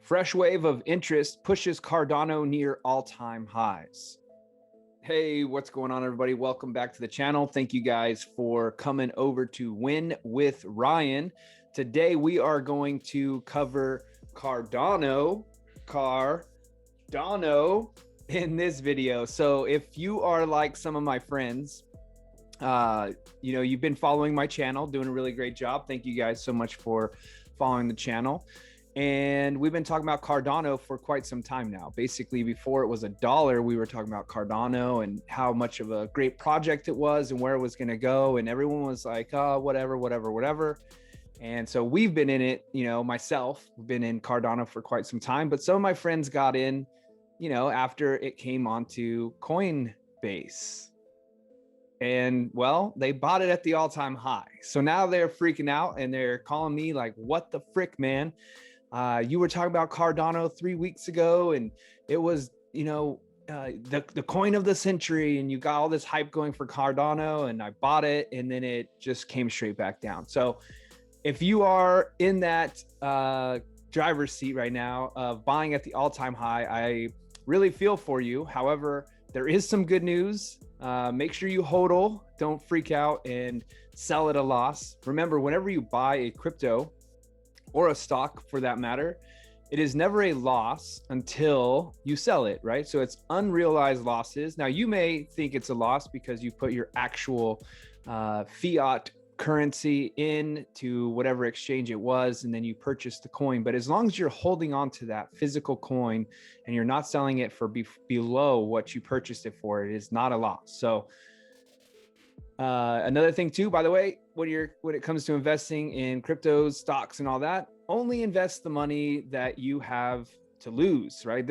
Fresh wave of interest pushes Cardano near all-time highs. Hey, what's going on, everybody? Welcome back to the channel. Thank you guys for coming over to Win with Ryan. Today, we are going to cover Cardano in this video. So if you are like some of my friends, you've been following my channel, doing a really great job. Thank you guys so much for following the channel. And we've been talking about Cardano for quite some time now. Basically, before it was $1, we were talking about Cardano and how much of a great project it was and where it was going to go. And everyone was like, oh, whatever. And so we've been in it, myself, been in Cardano for quite some time. But some of my friends got in, after it came onto Coinbase. And well, they bought it at the all-time high. So now they're freaking out and they're calling me like, what the frick, man? You were talking about Cardano 3 weeks ago, and it was, the coin of the century, and you got all this hype going for Cardano, and I bought it, and then it just came straight back down. So if you are in that driver's seat right now of buying at the all-time high, I really feel for you. However, there is some good news. Make sure you hodl, don't freak out and sell at a loss. Remember, whenever you buy a crypto, or a stock for that matter, it is never a loss until you sell it, right? So it's unrealized losses. Now, you may think it's a loss because you put your actual fiat currency into whatever exchange it was, and then you purchased the coin. But as long as you're holding on to that physical coin and you're not selling it for below what you purchased it for, it is not a loss. So another thing too, by the way, when it comes to investing in cryptos, stocks, and all that, only invest the money that you have to lose, right?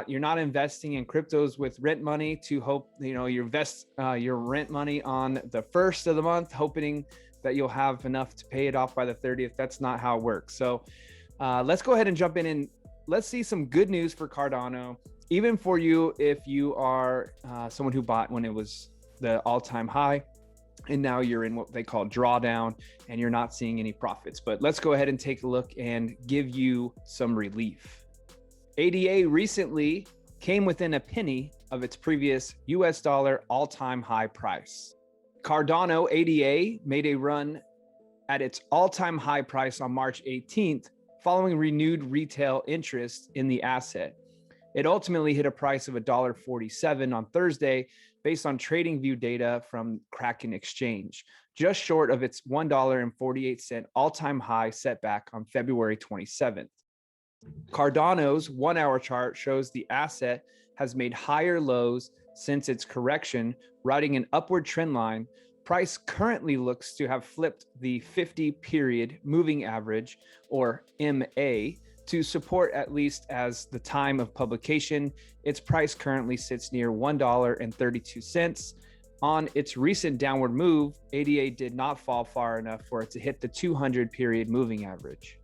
You're not investing in cryptos with rent money to hope, you invest your rent money on the first of the month, hoping that you'll have enough to pay it off by the 30th. That's not how it works. So let's go ahead and jump in and let's see some good news for Cardano, even for you if you are someone who bought when it was the all-time high. And now you're in what they call drawdown and you're not seeing any profits. But let's go ahead and take a look and give you some relief. ADA recently came within a penny of its previous US dollar all-time high price. Cardano ADA made a run at its all-time high price on March 18th, following renewed retail interest in the asset. It ultimately hit a price of $1.47 on Thursday based on TradingView data from Kraken Exchange, just short of its $1.48 all-time high setback on February 27th. Cardano's 1-hour chart shows the asset has made higher lows since its correction, riding an upward trend line. Price currently looks to have flipped the 50-period moving average, or MA, to support at least as the time of publication. Its price currently sits near $1.32. On its recent downward move, ADA did not fall far enough for it to hit the 200-period moving average.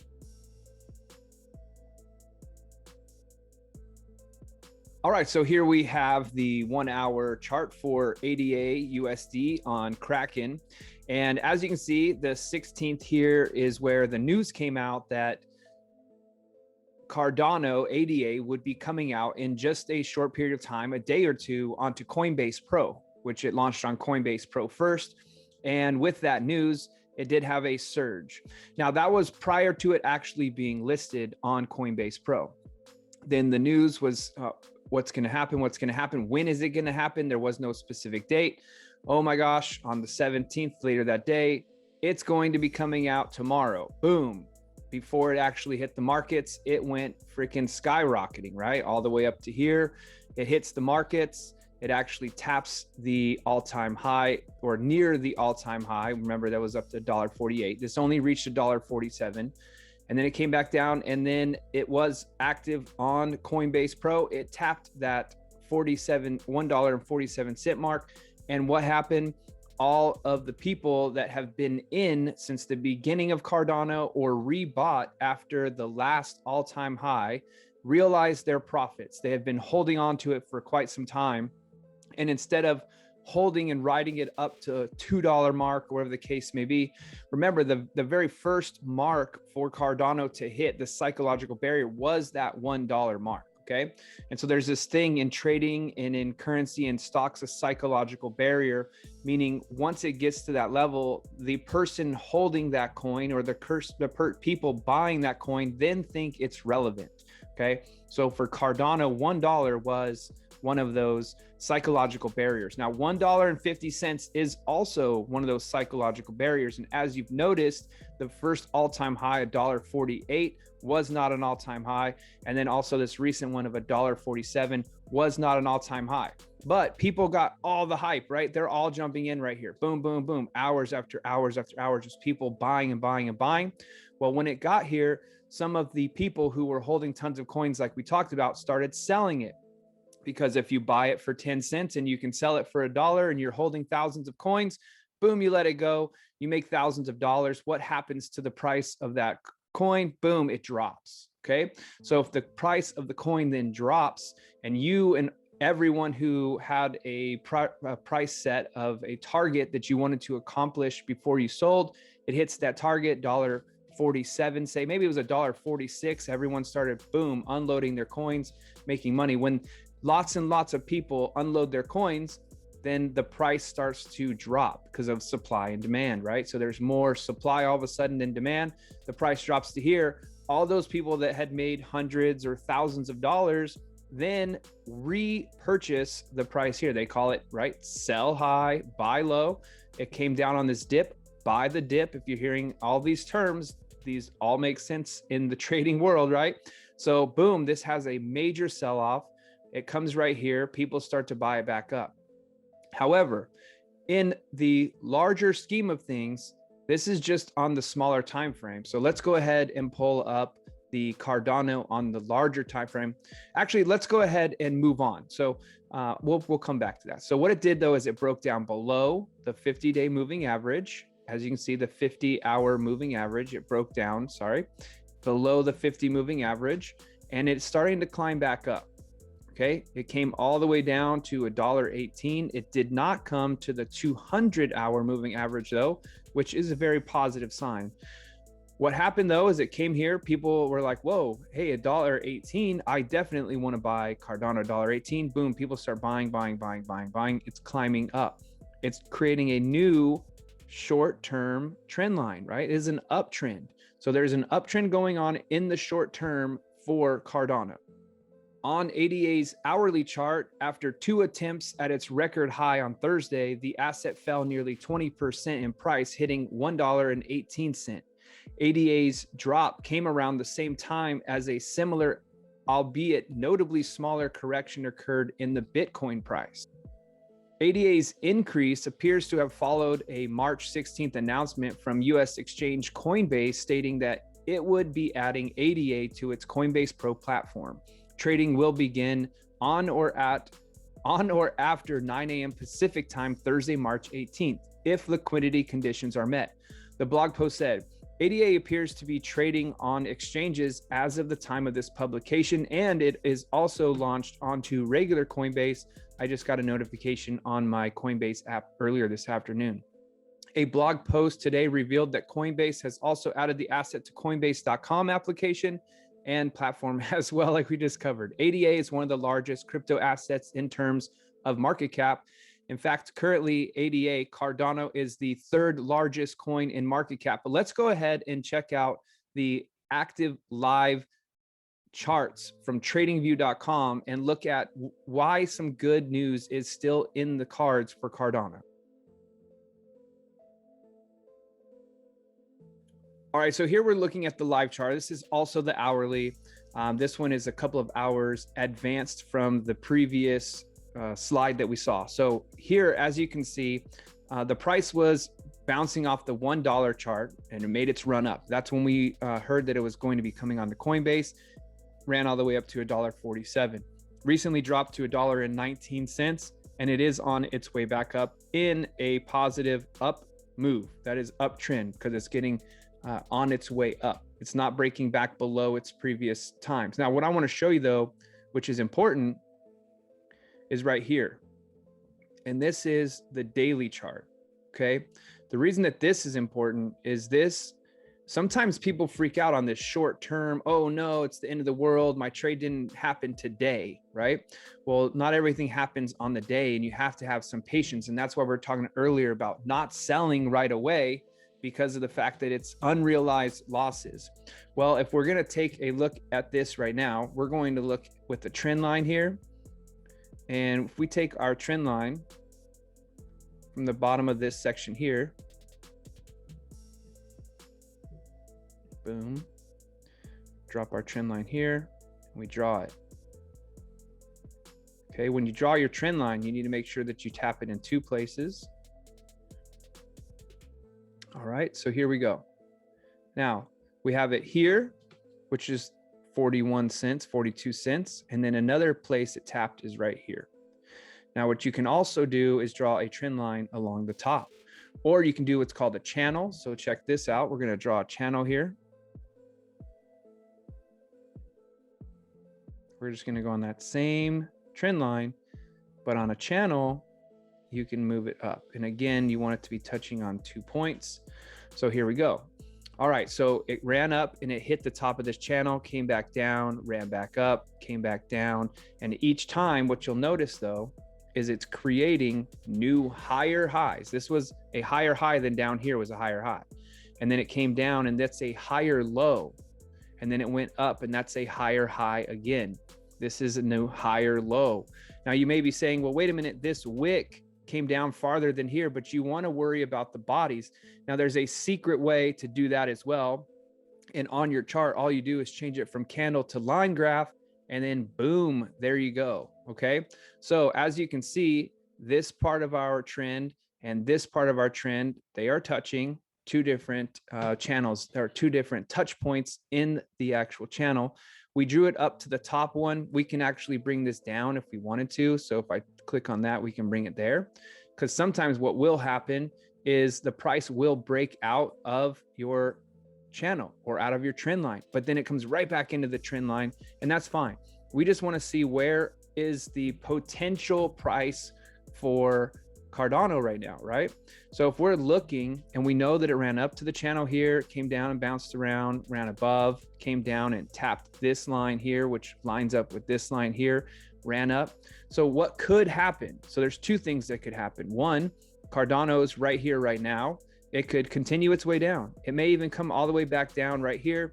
All right, so here we have the 1-hour chart for ADA USD on Kraken. And as you can see, the 16th here is where the news came out that Cardano ADA would be coming out in just a short period of time, a day or two, onto Coinbase Pro, which it launched on Coinbase Pro first. And with that news, it did have a surge. Now, that was prior to it actually being listed on Coinbase Pro. Then the news was, what's going to happen? When is it going to happen? There was no specific date. Oh my gosh, on the 17th, later that day, it's going to be coming out tomorrow. Boom. Before it actually hit the markets, it went freaking skyrocketing, right? All the way up to here. It hits the markets. It actually taps the all-time high, or near the all-time high. Remember, that was up to $1.48. This only reached $1.47. And then it came back down, and then it was active on Coinbase Pro. It tapped that $1.47 mark. And what happened? All of the people that have been in since the beginning of Cardano or rebought after the last all-time high realized their profits. They have been holding on to it for quite some time. And instead of holding and riding it up to $2 mark, or whatever the case may be. Remember, the very first mark for Cardano to hit the psychological barrier was that $1 mark. Okay. And so there's this thing in trading and in currency and stocks, a psychological barrier, meaning once it gets to that level, the person holding that coin or people buying that coin then think it's relevant. Okay. So for Cardano, $1 was one of those psychological barriers. Now, $1.50 is also one of those psychological barriers. And as you've noticed, the first all-time high, $1.48, was not an all-time high. And then also this recent one of $1.47 was not an all-time high. But people got all the hype, right? They're all jumping in right here. Boom, boom, boom. Hours after hours after hours, just people buying and buying and buying. Well, when it got here, some of the people who were holding tons of coins, like we talked about, started selling it. Because if you buy it for 10 cents and you can sell it for $1 and you're holding thousands of coins, boom, you let it go, you make thousands of dollars. What happens to the price of that coin? Boom, it drops. Okay. So if the price of the coin then drops, and you and everyone who had a price set of a target that you wanted to accomplish before you sold, it hits that target, $1.47, say maybe it was $1.46, everyone started, boom, unloading their coins, making money. When lots and lots of people unload their coins, then the price starts to drop because of supply and demand, right? So there's more supply all of a sudden than demand. The price drops to here. All those people that had made hundreds or thousands of dollars then repurchase the price here. They call it, right, sell high, buy low. It came down on this dip, buy the dip. If you're hearing all these terms, these all make sense in the trading world, right? So boom, this has a major sell-off. It comes right here. People start to buy it back up. However, in the larger scheme of things, this is just on the smaller time frame. So let's go ahead and pull up the Cardano on the larger time frame. Actually, let's go ahead and move on. So we'll come back to that. So what it did though is it broke down below the 50-day moving average. As you can see, the 50-hour moving average, it broke down, below the 50 moving average, and it's starting to climb back up. Okay, it came all the way down to $1.18. It did not come to the 200-hour moving average though, which is a very positive sign. What happened though is it came here, people were like, whoa, hey, $1.18, I definitely want to buy Cardano, $1.18. Boom, people start buying. It's climbing up. It's creating a new short-term trend line, right? It is an uptrend. So there's an uptrend going on in the short term for Cardano. On ADA's hourly chart, after 2 attempts at its record high on Thursday, the asset fell nearly 20% in price, hitting $1.18. ADA's drop came around the same time as a similar, albeit notably smaller, correction occurred in the Bitcoin price. ADA's increase appears to have followed a March 16th announcement from US exchange Coinbase stating that it would be adding ADA to its Coinbase Pro platform. Trading will begin on or after 9 a.m. Pacific time, Thursday, March 18th, if liquidity conditions are met. The blog post said, ADA appears to be trading on exchanges as of the time of this publication, and it is also launched onto regular Coinbase. I just got a notification on my Coinbase app earlier this afternoon. A blog post today revealed that Coinbase has also added the asset to Coinbase.com application and platform as well, like we just covered. ADA is one of the largest crypto assets in terms of market cap. In fact, currently ADA, Cardano, is the 3rd largest coin in market cap. But let's go ahead and check out the active live charts from tradingview.com and look at why some good news is still in the cards for Cardano. All right, so here we're looking at the live chart. This is also the hourly. This one is a couple of hours advanced from the previous slide that we saw. So here, as you can see, the price was bouncing off the $1 chart and it made its run up. That's when we heard that it was going to be coming on the Coinbase, ran all the way up to $1.47. Recently dropped to $1.19, and it is on its way back up in a positive up move. That is uptrend because it's getting on its way up. It's not breaking back below its previous times. Now, what I want to show you though, which is important, is right here. and this is the daily chart. Okay. The reason that this is important is this. Sometimes people freak out on this short term. Oh no, it's the end of the world. My trade didn't happen today, right? Well, not everything happens on the day, and you have to have some patience. And that's why we're talking earlier about not selling right away, because of the fact that it's unrealized losses. Well, if we're going to take a look at this right now, we're going to look with the trend line here. And if we take our trend line from the bottom of this section here, boom, drop our trend line here, and we draw it. Okay, when you draw your trend line, you need to make sure that you tap it in 2 places. All right, so here we go. Now we have it here, which is 41 cents, 42 cents. And then another place it tapped is right here. Now, what you can also do is draw a trend line along the top, or you can do what's called a channel. So check this out. We're going to draw a channel here. We're just going to go on that same trend line, but on a channel, you can move it up. And again, you want it to be touching on 2 points. So here we go. All right, so it ran up and it hit the top of this channel, came back down, ran back up, came back down. And each time, what you'll notice though, is it's creating new higher highs. This was a higher high than down here was a higher high. And then it came down and that's a higher low. And then it went up and that's a higher high again. This is a new higher low. Now you may be saying, well, wait a minute, this wick came down farther than here, but you want to worry about the bodies. Now there's a secret way to do that as well. And on your chart, all you do is change it from candle to line graph, and then boom, there you go. Okay. So as you can see, this part of our trend and this part of our trend, they are touching 2 different channels. There are 2 different touch points in the actual channel. We drew it up to the top one. We can actually bring this down if we wanted to. So if I click on that, we can bring it there. Because sometimes what will happen is the price will break out of your channel or out of your trend line, but then it comes right back into the trend line, and that's fine. We just want to see where is the potential price for Cardano right now, right? So if we're looking and we know that it ran up to the channel here, came down and bounced around, ran above, came down and tapped this line here, which lines up with this line here, ran up. So what could happen? So there's 2 things that could happen. One, Cardano's right here, right now. It could continue its way down. It may even come all the way back down right here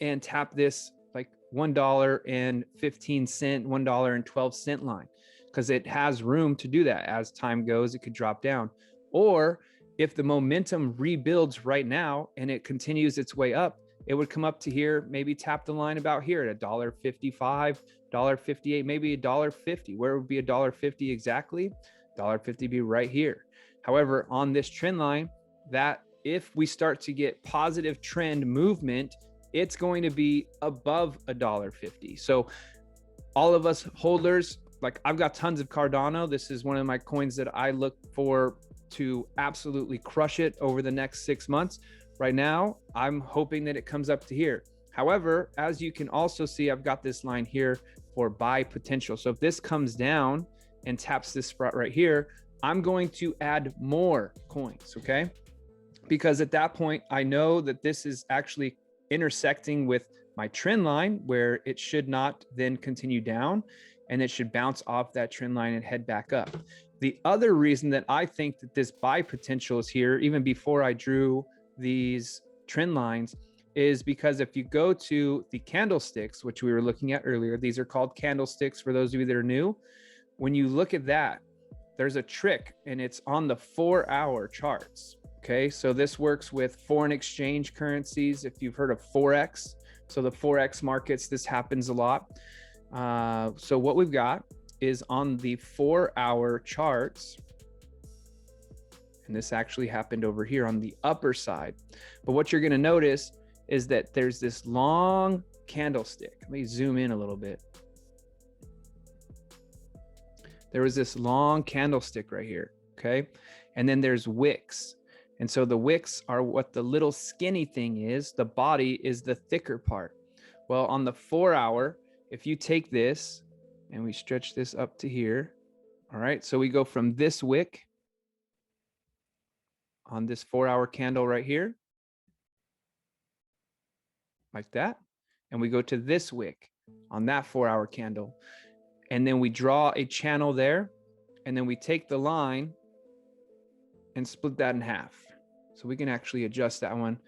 and tap this like $1.15, $1.12 line, because it has room to do that. As time goes, it could drop down. Or if the momentum rebuilds right now and it continues its way up, it would come up to here, maybe tap the line about here at $1.55, $1.58, maybe $1.50. Where would be $1.50 exactly? $1.50 be right here. However, on this trend line, that if we start to get positive trend movement, it's going to be above $1.50. So all of us holders, like I've got tons of Cardano. This is one of my coins that I look for to absolutely crush it over the next 6 months. Right now, I'm hoping that it comes up to here. However, as you can also see, I've got this line here for buy potential. So if this comes down and taps this spot right here, I'm going to add more coins, okay? Because at that point, I know that this is actually intersecting with my trend line where it should not then continue down, and it should bounce off that trend line and head back up. The other reason that I think that this buy potential is here, even before I drew these trend lines, is because if you go to the candlesticks, which we were looking at earlier, these are called candlesticks for those of you that are new. When you look at that, there's a trick, and it's on the 4-hour charts. Okay, so this works with foreign exchange currencies. If you've heard of Forex, so the Forex markets, this happens a lot. So what we've got is on the 4-hour charts, and this actually happened over here on the upper side. But what you're going to notice is that there's this long candlestick. Let me zoom in a little bit. There was this long candlestick right here, okay? And then there's wicks. And so the wicks are what the little skinny thing is. The body is the thicker part. Well, on the 4-hour, if you take this and we stretch this up to here, All right, so we go from this wick on this 4-hour candle right here, like that. And we go to this wick on that 4-hour candle. And then we draw a channel there. And then we take the line and split that in half. So we can actually adjust that one.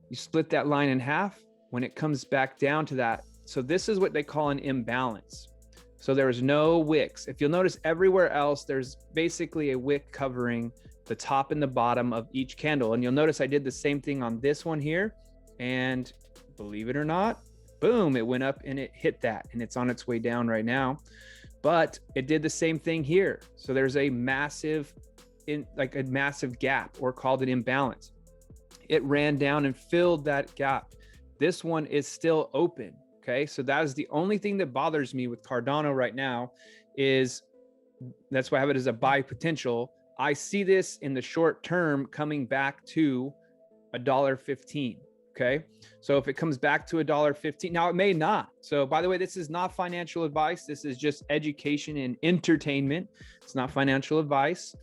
You split that line in half when it comes back down to that. So this is what they call an imbalance. So there is no wicks. If you'll notice everywhere else, there's basically a wick covering the top and the bottom of each candle. And you'll notice I did the same thing on this one here. And believe it or not, boom, it went up and it hit that, and it's on its way down right now. But it did the same thing here. So there's a massive, like a massive gap, or called an imbalance. It ran down and filled that gap. This one is still open. Okay, so that is the only thing that bothers me with Cardano right now, is that's why I have it as a buy potential. I see this in the short term coming back to $1.15. Okay, so if it comes back to $1.15, now it may not. So by the way, this is not financial advice. This is just education and entertainment. It's not financial advice.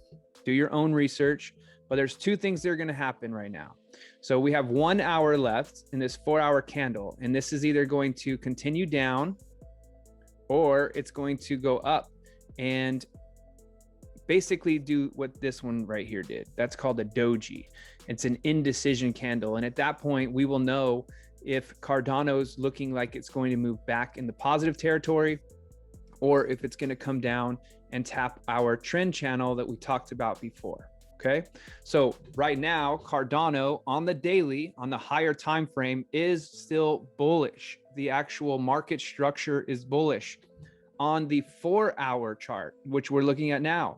Do your own research. But there's two things that are going to happen right now. So we have 1 hour left in this 4-hour candle, and this is either going to continue down or it's going to go up and basically do what this one right here did. That's called a doji. It's an indecision candle. And at that point, we will know if Cardano's looking like it's going to move back in the positive territory, or if it's going to come down and tap our trend channel that we talked about before. Okay, so right now, Cardano on the daily, on the higher time frame, is still bullish. The actual market structure is bullish. On the 4-hour chart, which we're looking at now,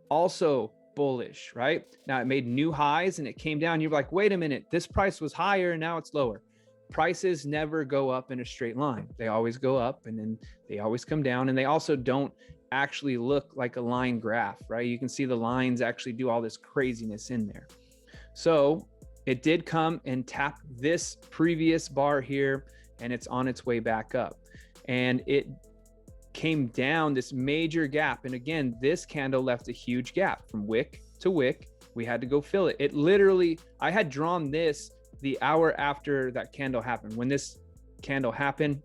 also bullish, right? Now it made new highs and it came down. You're like, wait a minute, this price was higher and now it's lower. Prices never go up in a straight line. They always go up and then they always come down, and they also don't actually look like a line graph, right? You can see the lines actually do all this craziness in there. So it did come and tap this previous bar here, and it's on its way back up. And it came down this major gap. And again, this candle left a huge gap from wick to wick. We had to go fill it. It literally, I had drawn this the hour after that candle happened. When this candle happened,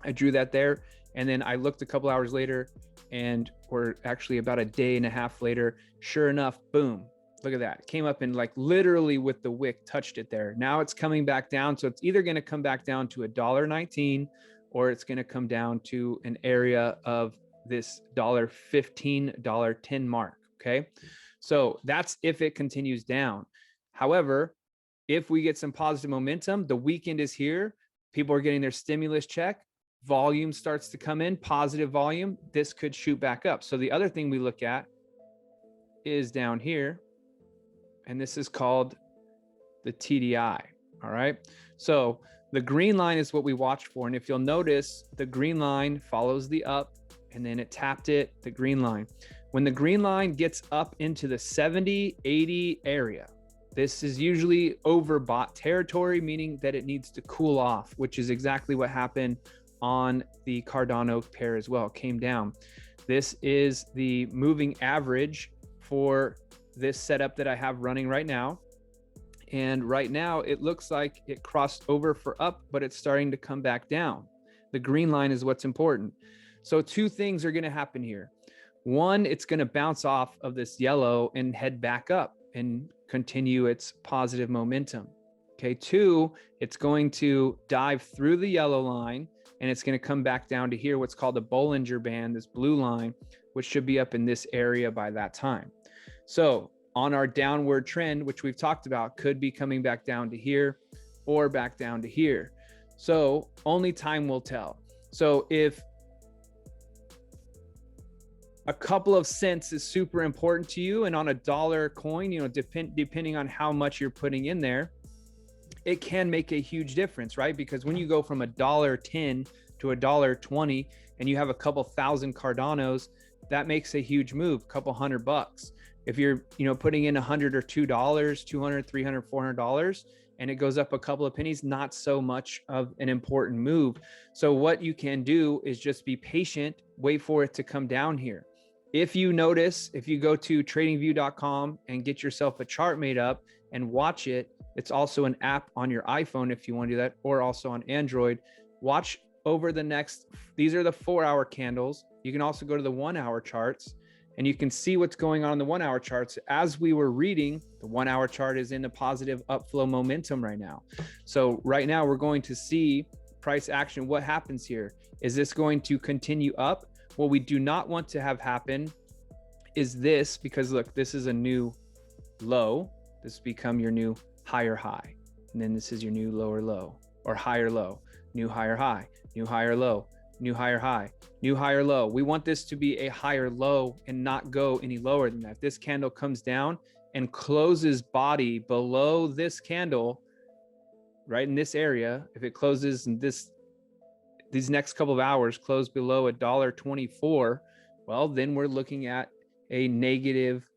I drew that there. And then I looked a couple hours later, and or actually about a day and a half later, sure enough, boom, look at that. It came up and like literally with the wick touched it there. Now it's coming back down. So it's either going to come back down to $1.19, or it's going to come down to an area of this $1.15, $1.10 mark. Okay. So that's if it continues down. However, if we get some positive momentum, the weekend is here. People are getting their stimulus check. Volume starts to come in, positive volume, this could shoot back up. So the other thing we look at is down here, and this is called the TDI. All right. So the green line is what we watch for. And if you'll notice, the green line follows the up, and then it tapped it, the green line. When the green line gets up into the 70, 80 area, this is usually overbought territory, meaning that it needs to cool off, which is exactly what happened on the Cardano pair as well. It came down. This is the moving average for this setup that I have running right now. And right now it looks like it crossed over for up, but it's starting to come back down. The green line is what's important. So two things are going to happen here. One, it's going to bounce off of this yellow and head back up and continue its positive momentum. Okay. Two, it's going to dive through the yellow line, and it's going to come back down to here, what's called the Bollinger Band, this blue line, which should be up in this area by that time. So on our downward trend, which we've talked about, could be coming back down to here or back down to here. So only time will tell. So if a couple of cents is super important to you, and on a dollar coin, depending on how much you're putting in there, it can make a huge difference, right? Because when you go from $1.10 to $1.20 and you have a couple thousand Cardanos, that makes a huge move, a couple $100. If you're, putting in $100 or $2, $200, $300, $400, and it goes up a couple of pennies, not so much of an important move. So what you can do is just be patient, wait for it to come down here. If you notice, if you go to tradingview.com and get yourself a chart made up and watch it, it's also an app on your iPhone if you want to do that, or also on Android. Watch over the next, these are the 4-hour candles. You can also go to the 1-hour charts and you can see what's going on in the 1-hour charts. As we were reading, the 1-hour chart is in a positive upflow momentum right now. So right now we're going to see price action. What happens here? Is this going to continue up? What we do not want to have happen is this, because look, this is a new low. This become your new higher high. And then this is your new lower low, or higher low, new higher high, new higher low, new higher high, new higher low. We want this to be a higher low and not go any lower than that. This candle comes down and closes body below this candle, right in this area. If it closes in these next couple of hours close below $1.24, well, then we're looking at a negative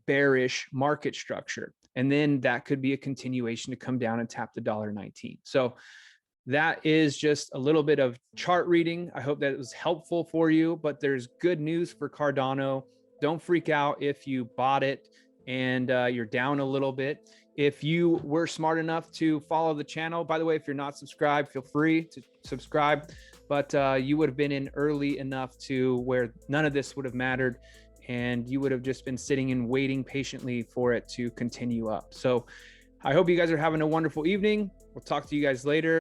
bearish market structure. And then that could be a continuation to come down and tap the $1.19. So that is just a little bit of chart reading. I hope that it was helpful for you, but there's good news for Cardano. Don't freak out if you bought it and you're down a little bit. If you were smart enough to follow the channel, by the way, if you're not subscribed, feel free to subscribe, but you would have been in early enough to where none of this would have mattered, and you would have just been sitting and waiting patiently for it to continue up. So I hope you guys are having a wonderful evening. We'll talk to you guys later.